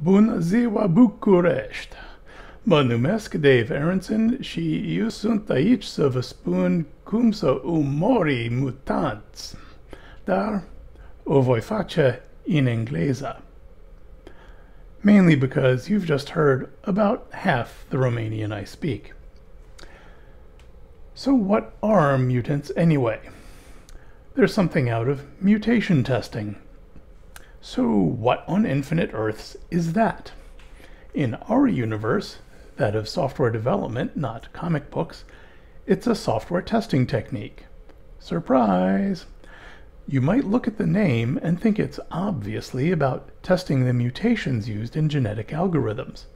Bună ziua Bucharest! Mă numesc Dave Aronson și eu sunt aici să vă spun cum să umori mutanți. Dar o voi face in engleză. Mainly because you've just heard about half the Romanian I speak. So what are mutants anyway? There's something out of mutation testing. So what on infinite Earths is that? In our universe, that of software development, not comic books, it's a software testing technique. Surprise! You might look at the name and think it's obviously about testing the mutations used in genetic algorithms.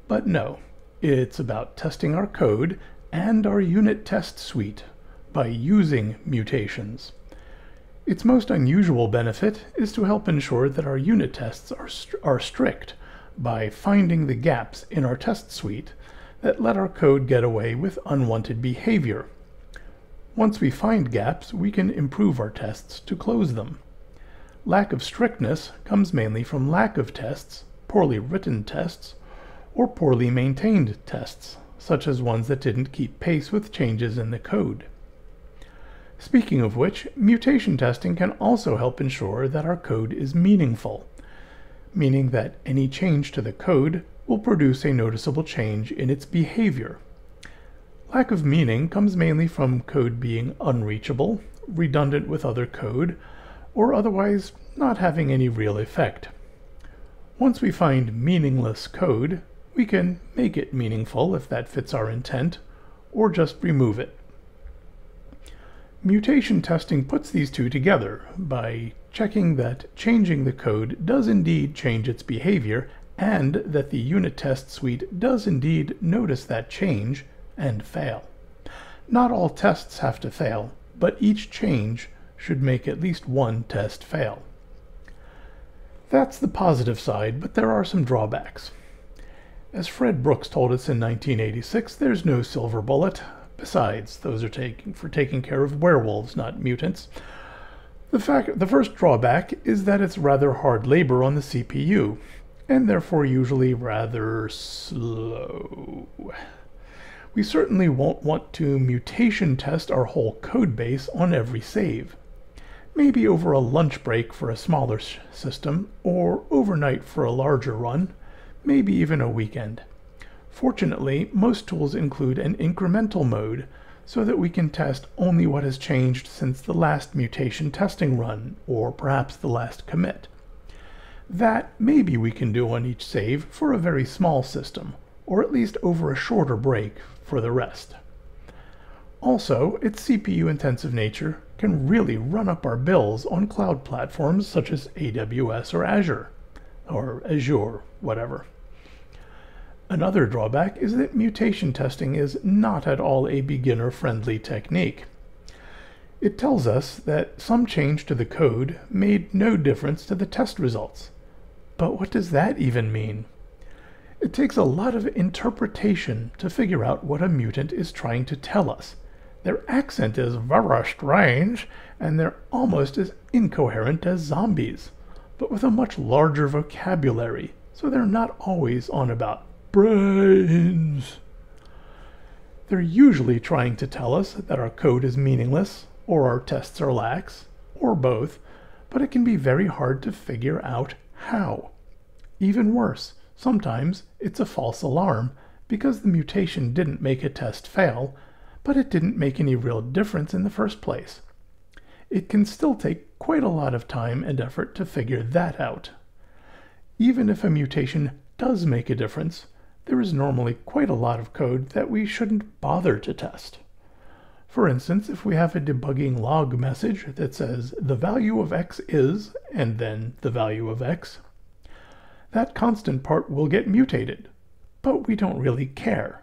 But no, it's about testing our code and our unit test suite by using mutations. Its most unusual benefit is to help ensure that our unit tests are strict by finding the gaps in our test suite that let our code get away with unwanted behavior. Once we find gaps, we can improve our tests to close them. Lack of strictness comes mainly from lack of tests, poorly written tests, or poorly maintained tests, such as ones that didn't keep pace with changes in the code. Speaking of which, mutation testing can also help ensure that our code is meaningful, meaning that any change to the code will produce a noticeable change in its behavior. Lack of meaning comes mainly from code being unreachable, redundant with other code, or otherwise not having any real effect. Once we find meaningless code, we can make it meaningful if that fits our intent, or just remove it. Mutation testing puts these two together by checking that changing the code does indeed change its behavior and that the unit test suite does indeed notice that change and fail. Not all tests have to fail, but each change should make at least one test fail. That's the positive side, but there are some drawbacks. As Fred Brooks told us in 1986, there's no silver bullet. Besides, those are taking care of werewolves, not mutants. The first drawback is that it's rather hard labor on the CPU, and therefore usually rather slow. We certainly won't want to mutation test our whole code base on every save. Maybe over a lunch break for a smaller system, or overnight for a larger run, maybe even a weekend. Fortunately, most tools include an incremental mode so that we can test only what has changed since the last mutation testing run, or perhaps the last commit. That maybe we can do on each save for a very small system, or at least over a shorter break for the rest. Also, its CPU-intensive nature can really run up our bills on cloud platforms such as AWS or Azure, whatever. Another drawback is that mutation testing is not at all a beginner-friendly technique. It tells us that some change to the code made no difference to the test results. But what does that even mean? It takes a lot of interpretation to figure out what a mutant is trying to tell us. Their accent is very strange, and they're almost as incoherent as zombies, but with a much larger vocabulary, so they're not always on about brains. They're usually trying to tell us that our code is meaningless, or our tests are lax, or both, but it can be very hard to figure out how. Even worse, sometimes it's a false alarm because the mutation didn't make a test fail, but it didn't make any real difference in the first place. It can still take quite a lot of time and effort to figure that out. Even if a mutation does make a difference, there is normally quite a lot of code that we shouldn't bother to test. For instance, if we have a debugging log message that says the value of x is, and then the value of x, that constant part will get mutated, but we don't really care.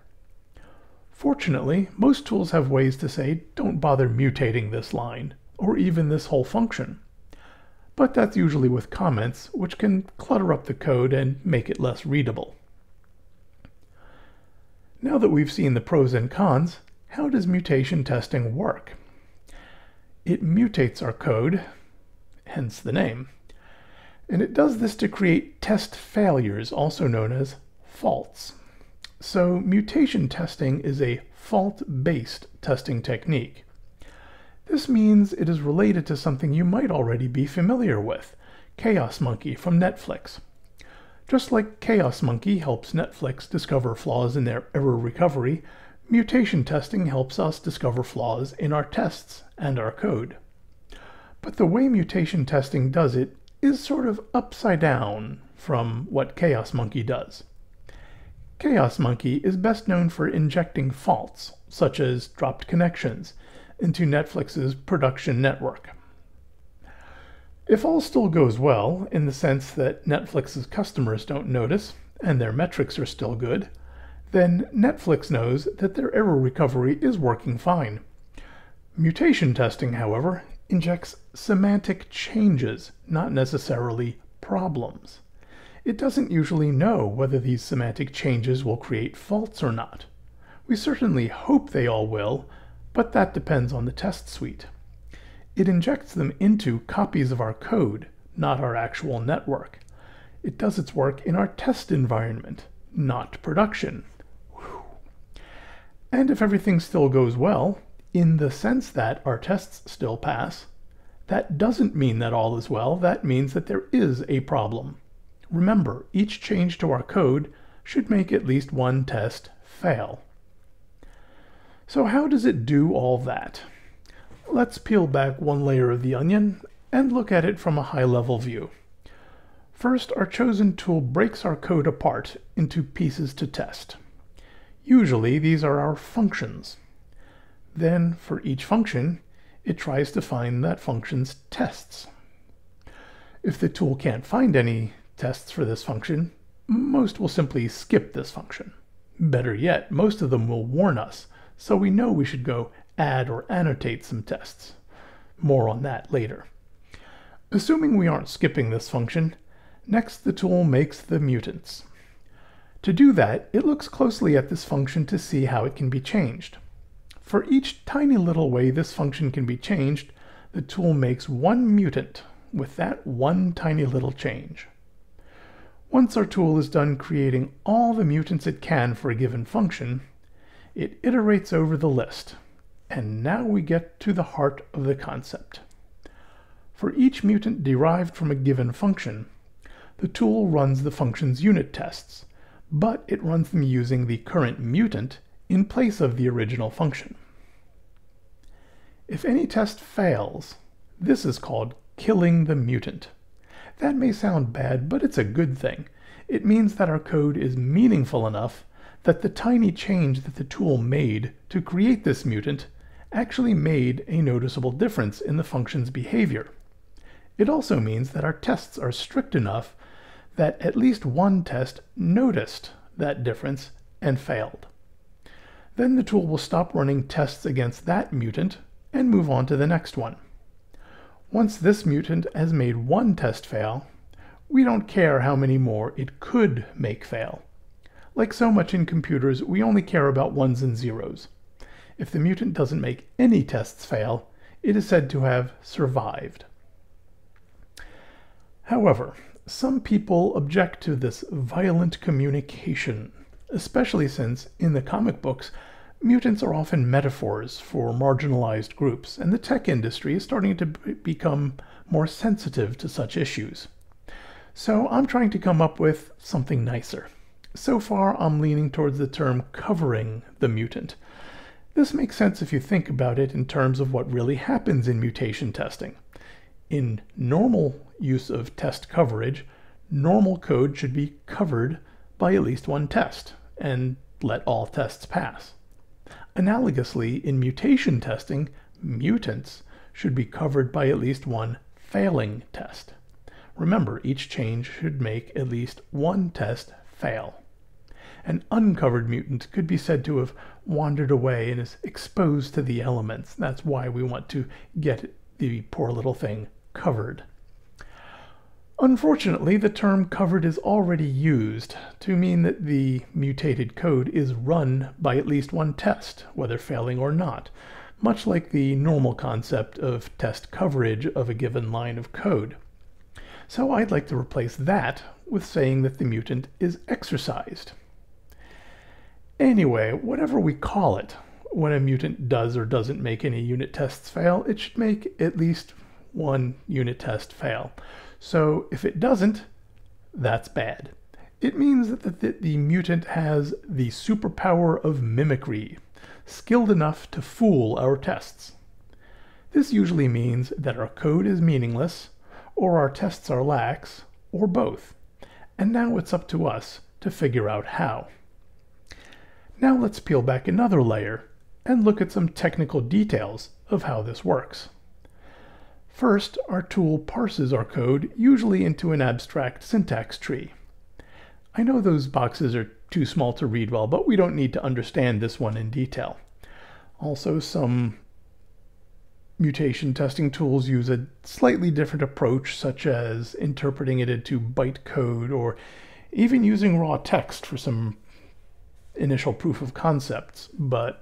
Fortunately, most tools have ways to say, don't bother mutating this line, or even this whole function. But that's usually with comments, which can clutter up the code and make it less readable. Now that we've seen the pros and cons, how does mutation testing work? It mutates our code, hence the name, And it does this to create test failures, also known as faults. So mutation testing is a fault-based testing technique. This means it is related to something you might already be familiar with, Chaos Monkey from Netflix. Just like Chaos Monkey helps Netflix discover flaws in their error recovery, mutation testing helps us discover flaws in our tests and our code. But the way mutation testing does it is sort of upside down from what Chaos Monkey does. Chaos Monkey is best known for injecting faults, such as dropped connections, into Netflix's production network. If all still goes well, in the sense that Netflix's customers don't notice, and their metrics are still good, then Netflix knows that their error recovery is working fine. Mutation testing, however, injects semantic changes, not necessarily problems. It doesn't usually know whether these semantic changes will create faults or not. We certainly hope they all will, but that depends on the test suite. It injects them into copies of our code, not our actual network. It does its work in our test environment, not production. And if everything still goes well, in the sense that our tests still pass, that doesn't mean that all is well. That means that there is a problem. Remember, each change to our code should make at least one test fail. So how does it do all that? Let's peel back one layer of the onion and look at it from a high-level view. First, our chosen tool breaks our code apart into pieces to test. Usually, these are our functions. Then, for each function, it tries to find that function's tests. If the tool can't find any tests for this function, most will simply skip this function. Better yet, most of them will warn us, so we know we should go add or annotate some tests. More on that later. Assuming we aren't skipping this function, next the tool makes the mutants. To do that, it looks closely at this function to see how it can be changed. For each tiny little way this function can be changed, the tool makes one mutant with that one tiny little change. Once our tool is done creating all the mutants it can for a given function, it iterates over the list. And now we get to the heart of the concept. For each mutant derived from a given function, the tool runs the function's unit tests, but it runs them using the current mutant in place of the original function. If any test fails, this is called killing the mutant. That may sound bad, but it's a good thing. It means that our code is meaningful enough that the tiny change that the tool made to create this mutant actually made a noticeable difference in the function's behavior. It also means that our tests are strict enough that at least one test noticed that difference and failed. Then the tool will stop running tests against that mutant and move on to the next one. Once this mutant has made one test fail, we don't care how many more it could make fail. Like so much in computers, we only care about ones and zeros. If the mutant doesn't make any tests fail, it is said to have survived. However, some people object to this violent communication, especially since, in the comic books, mutants are often metaphors for marginalized groups, and the tech industry is starting to become more sensitive to such issues. So I'm trying to come up with something nicer. So far, I'm leaning towards the term covering the mutant. This makes sense if you think about it in terms of what really happens in mutation testing. In normal use of test coverage, normal code should be covered by at least one test, and let all tests pass. Analogously, in mutation testing, mutants should be covered by at least one failing test. Remember, each change should make at least one test fail. An uncovered mutant could be said to have wandered away and is exposed to the elements. That's why we want to get the poor little thing covered. Unfortunately, the term covered is already used to mean that the mutated code is run by at least one test, whether failing or not, much like the normal concept of test coverage of a given line of code. So I'd like to replace that with saying that the mutant is exercised. Anyway, whatever we call it, when a mutant does or doesn't make any unit tests fail, it should make at least one unit test fail. So if it doesn't, that's bad. It means that the mutant has the superpower of mimicry, skilled enough to fool our tests. This usually means that our code is meaningless, or our tests are lax, or both. And now it's up to us to figure out how. Now let's peel back another layer and look at some technical details of how this works. First, our tool parses our code, usually into an abstract syntax tree. I know those boxes are too small to read well, but we don't need to understand this one in detail. Also, some mutation testing tools use a slightly different approach, such as interpreting it into bytecode or even using raw text for some initial proof of concepts, but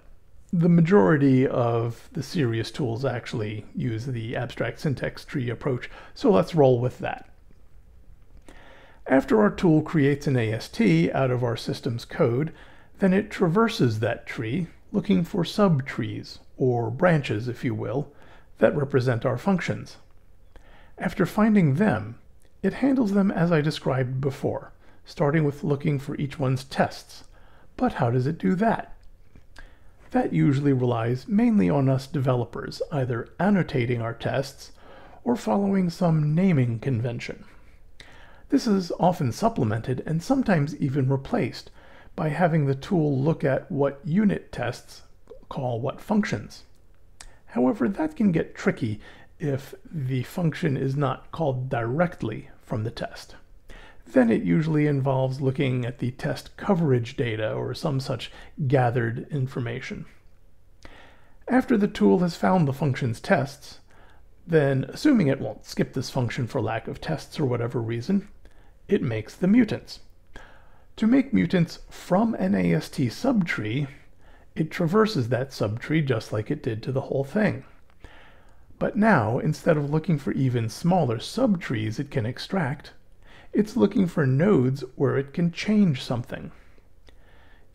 the majority of the serious tools actually use the abstract syntax tree approach, so let's roll with that. After our tool creates an AST out of our system's code, then it traverses that tree looking for subtrees, or branches if you will, that represent our functions. After finding them, it handles them as I described before, starting with looking for each one's tests. But how does it do that? That usually relies mainly on us developers, either annotating our tests or following some naming convention. This is often supplemented and sometimes even replaced by having the tool look at what unit tests call what functions. However, that can get tricky if the function is not called directly from the test. Then it usually involves looking at the test coverage data or some such gathered information. After the tool has found the function's tests, then, assuming it won't skip this function for lack of tests or whatever reason, it makes the mutants. To make mutants from an AST subtree, it traverses that subtree just like it did to the whole thing. But now, instead of looking for even smaller subtrees it can extract, it's looking for nodes where it can change something.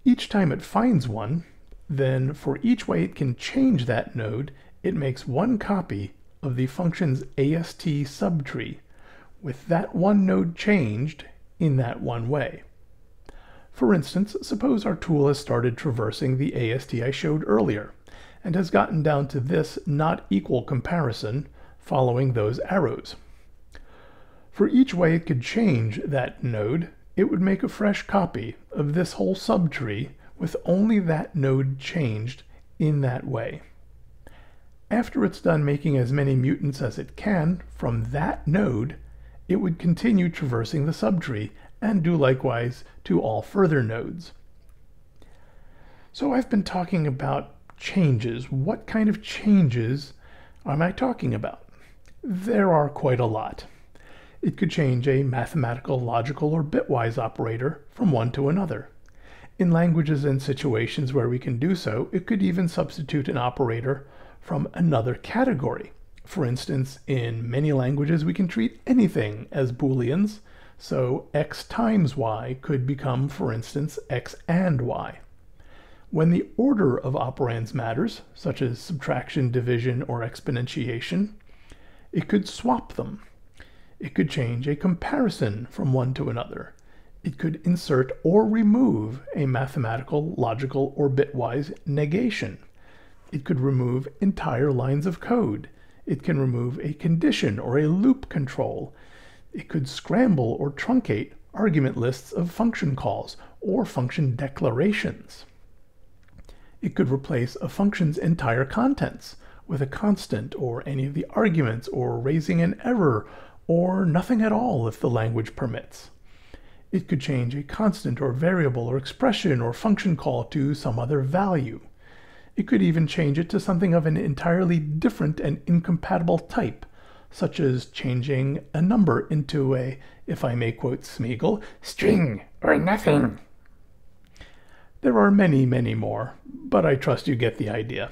Each time it finds one, then for each way it can change that node, it makes one copy of the function's AST subtree, with that one node changed in that one way. For instance, suppose our tool has started traversing the AST I showed earlier, and has gotten down to this not equal comparison following those arrows. For each way it could change that node, it would make a fresh copy of this whole subtree with only that node changed in that way. After it's done making as many mutants as it can from that node, it would continue traversing the subtree and do likewise to all further nodes. So I've been talking about changes. What kind of changes am I talking about? There are quite a lot. It could change a mathematical, logical, or bitwise operator from one to another. In languages and situations where we can do so, it could even substitute an operator from another category. For instance, in many languages we can treat anything as Booleans, so x times y could become, for instance, x and y. When the order of operands matters, such as subtraction, division, or exponentiation, it could swap them. It could change a comparison from one to another. It could insert or remove a mathematical, logical, or bitwise negation. It could remove entire lines of code. It can remove a condition or a loop control. It could scramble or truncate argument lists of function calls or function declarations. It could replace a function's entire contents with a constant or any of the arguments, or raising an error, or nothing at all if the language permits. It could change a constant or variable or expression or function call to some other value. It could even change it to something of an entirely different and incompatible type, such as changing a number into a, if I may quote Smeagol, string or nothing. There are many, many more, but I trust you get the idea.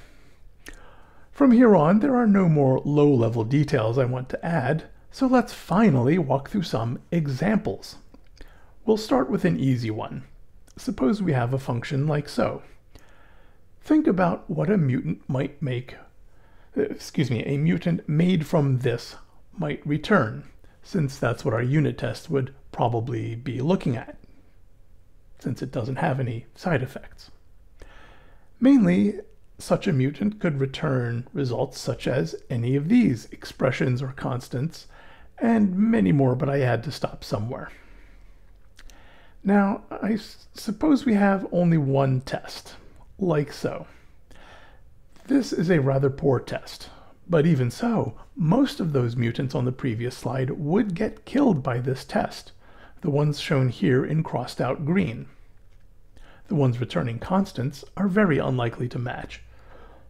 From here on, there are no more low-level details I want to add, So let's finally walk through some examples. We'll start with an easy one. Suppose we have a function like so. Think about what a mutant might make, a mutant made from this might return, since that's what our unit test would probably be looking at, since it doesn't have any side effects. Mainly, such a mutant could return results such as any of these expressions or constants, and many more, but I had to stop somewhere. Now, I suppose we have only one test, like so. This is a rather poor test, but even so, most of those mutants on the previous slide would get killed by this test, the ones shown here in crossed out green. The ones returning constants are very unlikely to match.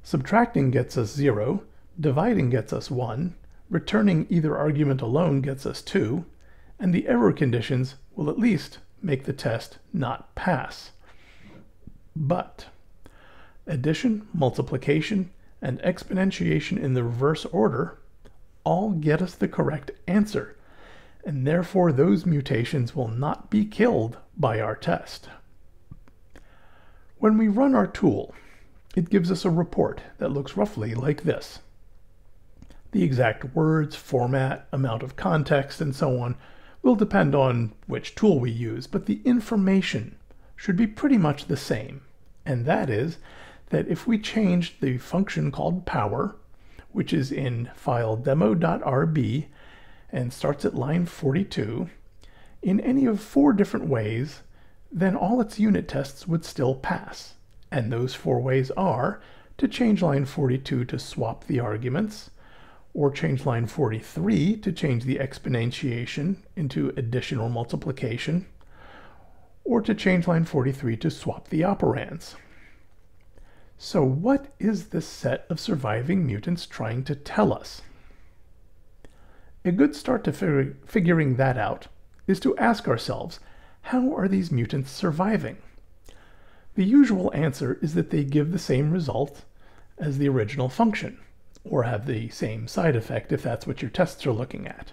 Subtracting gets us 0, dividing gets us 1, returning either argument alone gets us 2, and the error conditions will at least make the test not pass. But addition, multiplication, and exponentiation in the reverse order all get us the correct answer, and therefore those mutations will not be killed by our test. When we run our tool, it gives us a report that looks roughly like this. The exact words, format, amount of context, and so on will depend on which tool we use, but the information should be pretty much the same. And that is that if we change the function called power, which is in file demo.rb and starts at line 42, in any of 4 different ways, then all its unit tests would still pass. And those 4 ways are to change line 42 to swap the arguments, or change line 43 to change the exponentiation into addition or multiplication, or to change line 43 to swap the operands. So what is this set of surviving mutants trying to tell us? A good start to figuring that out is to ask ourselves, how are these mutants surviving? The usual answer is that they give the same result as the original function, or have the same side effect if that's what your tests are looking at.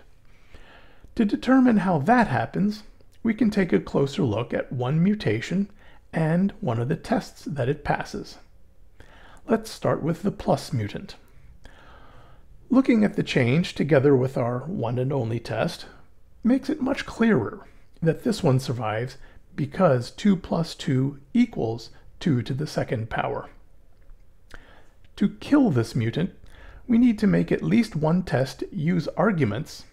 To determine how that happens, we can take a closer look at one mutation and one of the tests that it passes. Let's start with the plus mutant. Looking at the change together with our one and only test makes it much clearer that this one survives because 2 plus 2 equals 2 to the second power. To kill this mutant, we need to make at least one test use arguments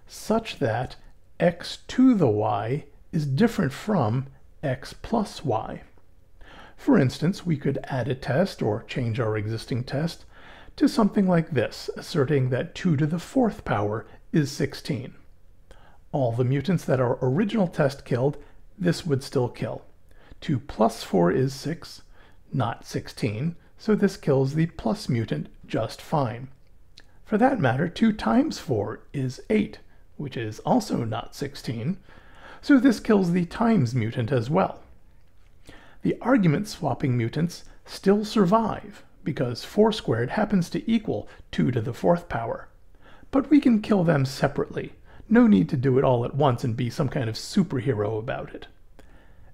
such that x to the y is different from x plus y. For instance, we could add a test or change our existing test to something like this, asserting that 2 to the 4th power is 16. All the mutants that our original test killed, this would still kill. 2 plus 4 is 6, not 16, so this kills the plus mutant just fine. For that matter, 2 times 4 is 8, which is also not 16, so this kills the times mutant as well. The argument swapping mutants still survive because 4 squared happens to equal 2 to the 4th power. But we can kill them separately. No need to do it all at once and be some kind of superhero about it.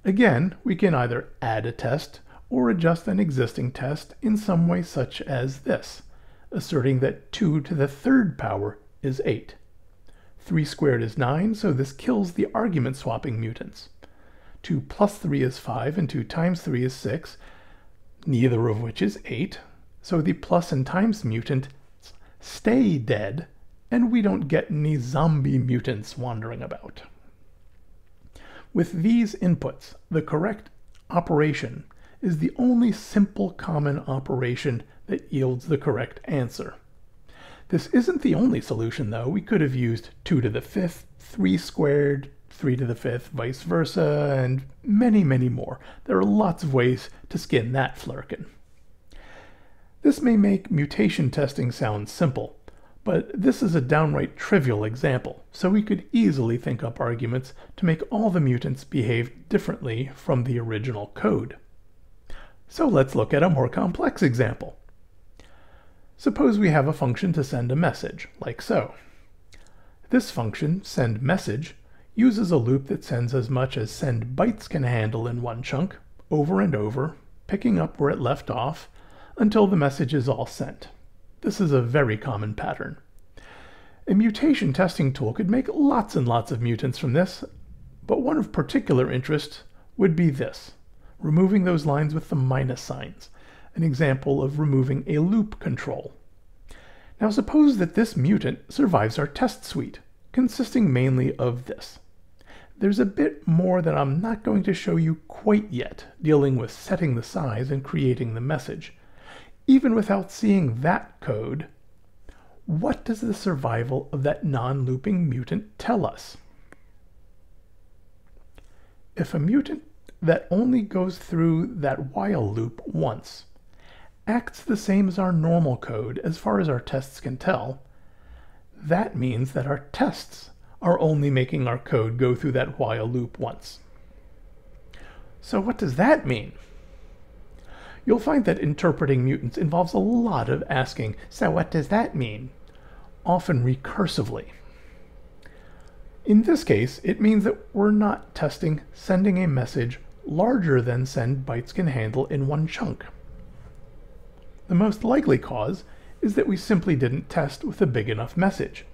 Again, we can either add a test or adjust an existing test in some way such as this, asserting that 2 to the 3rd power is 8. 3 squared is 9, so this kills the argument swapping mutants. 2 plus 3 is 5, and 2 times 3 is 6, neither of which is 8, so the plus and times mutants stay dead, and we don't get any zombie mutants wandering about. With these inputs, the correct operation is the only simple common operation that yields the correct answer. This isn't the only solution, though. We could have used 2 to the 5th, 3 squared, 3 to the 5th, vice versa, and many, many more. There are lots of ways to skin that flurkin. This may make mutation testing sound simple, but this is a downright trivial example, so we could easily think up arguments to make all the mutants behave differently from the original code. So let's look at a more complex example. Suppose we have a function to send a message, like so. This function, sendMessage, uses a loop that sends as much as sendBytes can handle in one chunk, over and over, picking up where it left off, until the message is all sent. This is a very common pattern. A mutation testing tool could make lots and lots of mutants from this, but one of particular interest would be this, removing those lines with the minus signs, an example of removing a loop control. Now suppose that this mutant survives our test suite, consisting mainly of this. There's a bit more that I'm not going to show you quite yet, dealing with setting the size and creating the message. Even without seeing that code, what does the survival of that non-looping mutant tell us? If a mutant that only goes through that while loop once acts the same as our normal code as far as our tests can tell, that means that our tests are only making our code go through that while loop once. So what does that mean? You'll find that interpreting mutants involves a lot of asking, so what does that mean? Often recursively. In this case, it means that we're not testing sending a message larger than sendBytes can handle in one chunk. The most likely cause is that we simply didn't test with a big enough message.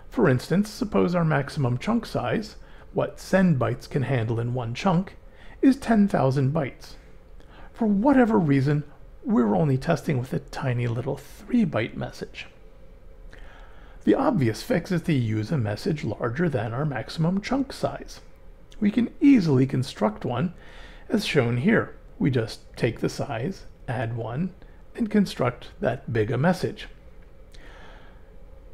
For instance, suppose our maximum chunk size, what sendBytes can handle in one chunk, is 10,000 bytes. For whatever reason, we're only testing with a tiny little 3-byte message. The obvious fix is to use a message larger than our maximum chunk size. We can easily construct one, as shown here. We just take the size, add 1, and construct that big a message.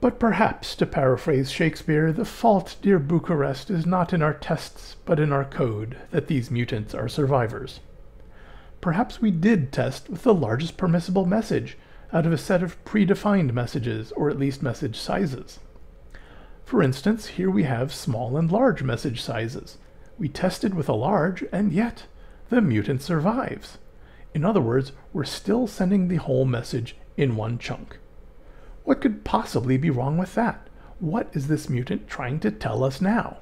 But perhaps, to paraphrase Shakespeare, the fault, dear Bucharest, is not in our tests, but in our code, that these mutants are survivors. Perhaps we did test with the largest permissible message out of a set of predefined messages, or at least message sizes. For instance, here we have small and large message sizes. We tested with a large, and yet the mutant survives. In other words, we're still sending the whole message in one chunk. What could possibly be wrong with that? What is this mutant trying to tell us now?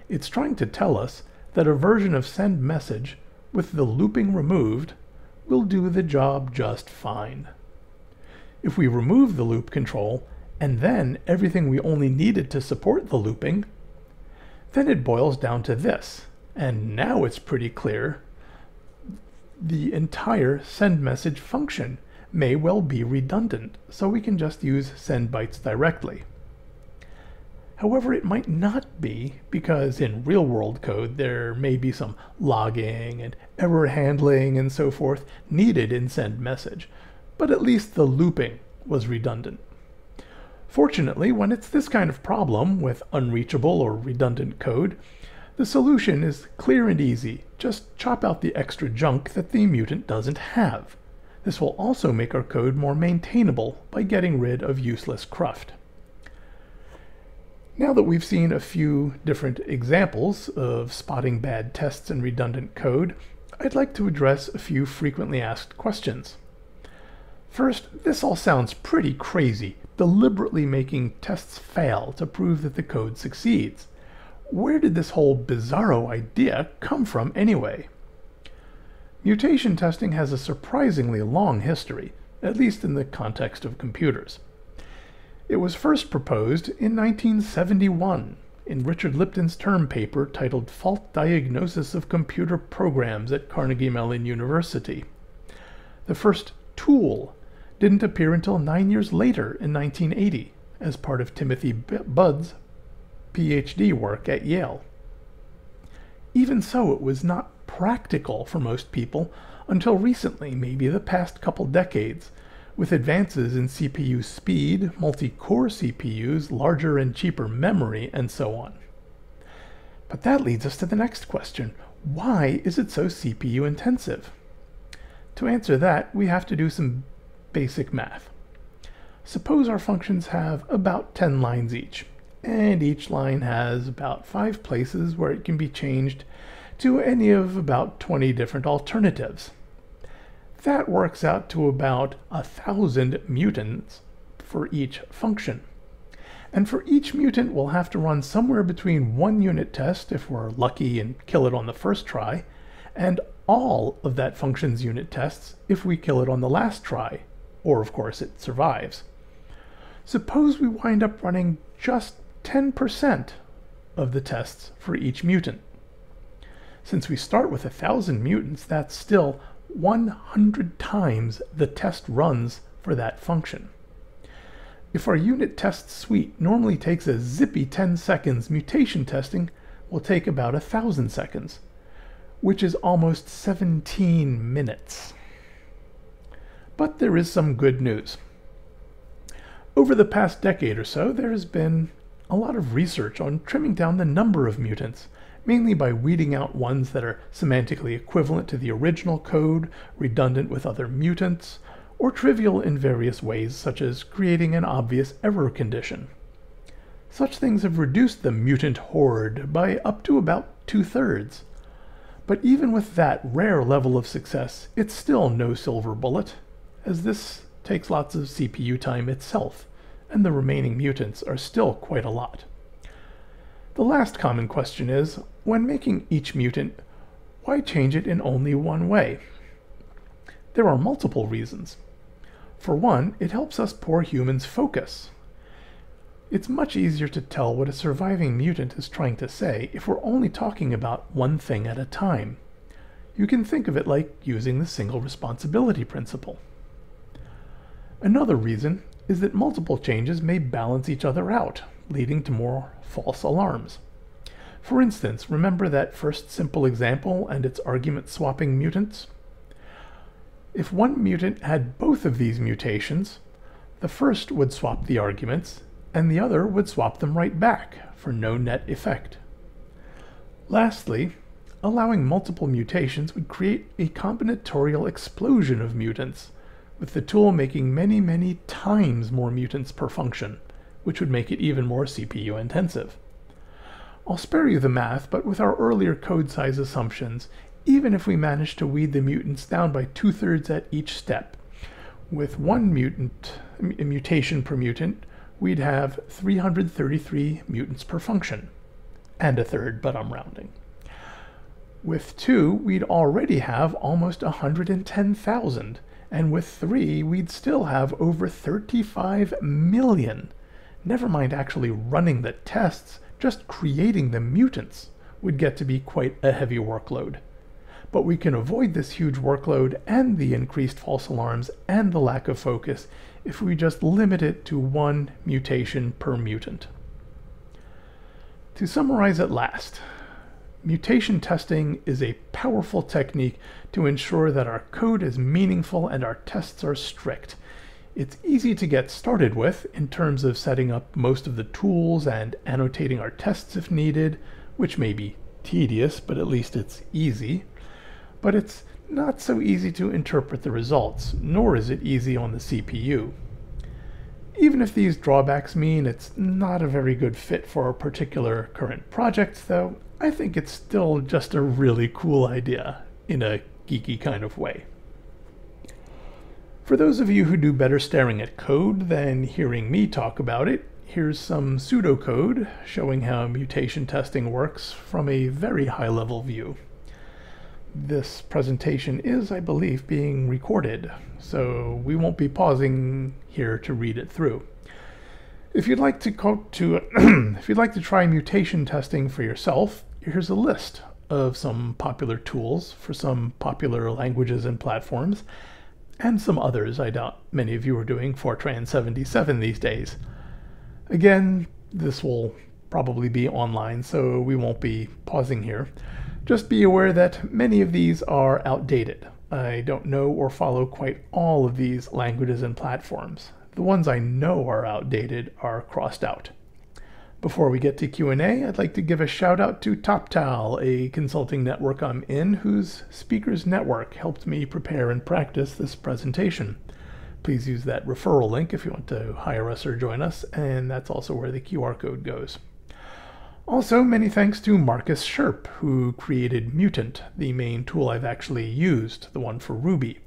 It's trying to tell us that a version of sendMessage with the looping removed will do the job just fine. If we remove the loop control and then everything we only needed to support the looping, then it boils down to this, and now it's pretty clear. The entire sendMessage function may well be redundant, so we can just use sendBytes directly. However, it might not be, because in real-world code there may be some logging and error handling and so forth needed in sendMessage, but at least the looping was redundant. Fortunately, when it's this kind of problem with unreachable or redundant code, the solution is clear and easy. Just chop out the extra junk that the mutant doesn't have. This will also make our code more maintainable by getting rid of useless cruft. Now that we've seen a few different examples of spotting bad tests and redundant code, I'd like to address a few frequently asked questions. First, this all sounds pretty crazy, deliberately making tests fail to prove that the code succeeds. Where did this whole bizarro idea come from anyway? Mutation testing has a surprisingly long history, at least in the context of computers. It was first proposed in 1971 in Richard Lipton's term paper titled Fault Diagnosis of Computer Programs at Carnegie Mellon University. The first tool didn't appear until 9 years later in 1980 as part of Timothy Budd's PhD work at Yale. Even so, it was not practical for most people until recently, maybe the past couple decades, with advances in CPU speed, multi-core CPUs, larger and cheaper memory, and so on. But that leads us to the next question. Why is it so CPU intensive? To answer that, we have to do some basic math. Suppose our functions have about 10 lines each, and each line has about 5 places where it can be changed to any of about 20 different alternatives. That works out to about 1,000 mutants for each function. And for each mutant, we'll have to run somewhere between one unit test if we're lucky and kill it on the first try, and all of that function's unit tests if we kill it on the last try, or of course it survives. Suppose we wind up running just 10% of the tests for each mutant. Since we start with 1,000 mutants, that's still 100 times the test runs for that function. If our unit test suite normally takes a zippy 10 seconds, mutation testing will take about 1,000 seconds, which is almost 17 minutes. But there is some good news. Over the past decade or so, there has been a lot of research on trimming down the number of mutants, mainly by weeding out ones that are semantically equivalent to the original code, redundant with other mutants, or trivial in various ways, such as creating an obvious error condition. Such things have reduced the mutant horde by up to about 2/3. But even with that rare level of success, it's still no silver bullet, as this takes lots of CPU time itself, and the remaining mutants are still quite a lot. The last common question is, when making each mutant, why change it in only one way? There are multiple reasons. For one, it helps us poor humans focus. It's much easier to tell what a surviving mutant is trying to say if we're only talking about one thing at a time. You can think of it like using the single responsibility principle. Another reason is that multiple changes may balance each other out, leading to more false alarms. For instance, remember that first simple example and its argument swapping mutants? If one mutant had both of these mutations, the first would swap the arguments, and the other would swap them right back for no net effect. Lastly, allowing multiple mutations would create a combinatorial explosion of mutants, with the tool making many, many times more mutants per function, which would make it even more CPU intensive. I'll spare you the math, but with our earlier code size assumptions, even if we manage to weed the mutants down by 2/3 at each step, with one mutation per mutant, we'd have 333 mutants per function. And a third, but I'm rounding. With 2, we'd already have almost 110,000, and with 3, we'd still have over 35 million. Never mind actually running the tests, just creating the mutants would get to be quite a heavy workload. But we can avoid this huge workload and the increased false alarms and the lack of focus if we just limit it to one mutation per mutant. To summarize at last, mutation testing is a powerful technique to ensure that our code is meaningful and our tests are strict. It's easy to get started with in terms of setting up most of the tools and annotating our tests if needed, which may be tedious, but at least it's easy. But it's not so easy to interpret the results, nor is it easy on the CPU. Even if these drawbacks mean it's not a very good fit for our particular current projects, though, I think it's still just a really cool idea in a geeky kind of way. For those of you who do better staring at code than hearing me talk about it, here's some pseudocode showing how mutation testing works from a very high-level view. This presentation is, I believe, being recorded, so we won't be pausing here to read it through. If you'd like to try mutation testing for yourself, here's a list of some popular tools for some popular languages and platforms, and some others I doubt many of you are doing Fortran 77 these days. Again, this will probably be online, so we won't be pausing here. Just be aware that many of these are outdated. I don't know or follow quite all of these languages and platforms. The ones I know are outdated are crossed out. Before we get to Q&A, I'd like to give a shout out to TopTal, a consulting network I'm in, whose speakers network helped me prepare and practice this presentation. Please use that referral link if you want to hire us or join us, and that's also where the QR code goes. Also, many thanks to Marcus Sherp, who created Mutant, the main tool I've actually used, the one for Ruby.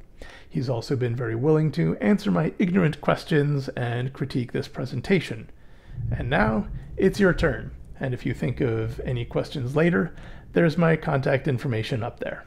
He's also been very willing to answer my ignorant questions and critique this presentation. And now, it's your turn. And if you think of any questions later, there's my contact information up there.